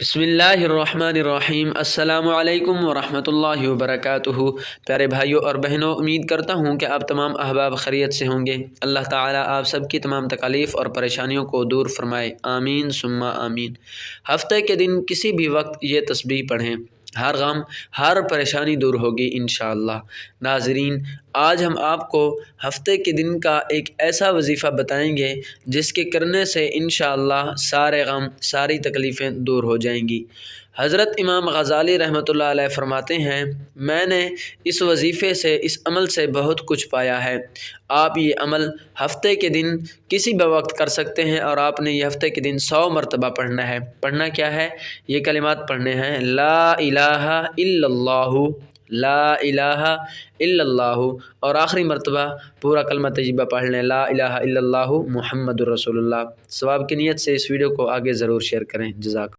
बिस्मिल्लाहिर्रहमानिर्रहीम। अस्सलामु अलैकुम वरहमतुल्लाहि वबरकातुहू। प्यारे भाइयों और बहनों, उम्मीद करता हूँ कि आप तमाम अहबाब खैरियत से होंगे। अल्लाह ताला आप सबकी तमाम तकालीफ़ और परेशानियों को दूर फरमाए, आमीन सुम्मा आमीन। हफ्ते के दिन किसी भी वक्त ये तस्बीह पढ़ें, हर गम हर परेशानी दूर होगी इंशाअल्लाह। नाज़रीन, आज हम आपको हफ्ते के दिन का एक ऐसा वजीफ़ा बताएंगे जिसके करने से इंशाअल्लाह सारे गम सारी तकलीफ़ें दूर हो जाएंगी। हज़रत इमाम गज़ाली रहमतुल्लाह अलैह फ़रमाते हैं, मैंने इस वजीफ़े से, इस अमल से बहुत कुछ पाया है। आप ये अमल हफ्ते के दिन किसी भी वक्त कर सकते हैं और आपने ये हफ्ते के दिन 100 मरतबा पढ़ना है। पढ़ना क्या है? ये कलिमात पढ़ने हैं, ला इलाहा इल्लल्लाहु, ला इलाहा इल्लल्लाहु, और आखिरी मरतबा पूरा कलमा तय्यबा पढ़ लें, ला इलाहा इल्लल्लाहु मुहम्मदुर रसूलुल्लाह। सवाब की नीयत से इस वीडियो को आगे ज़रूर शेयर करें। जज़ाक।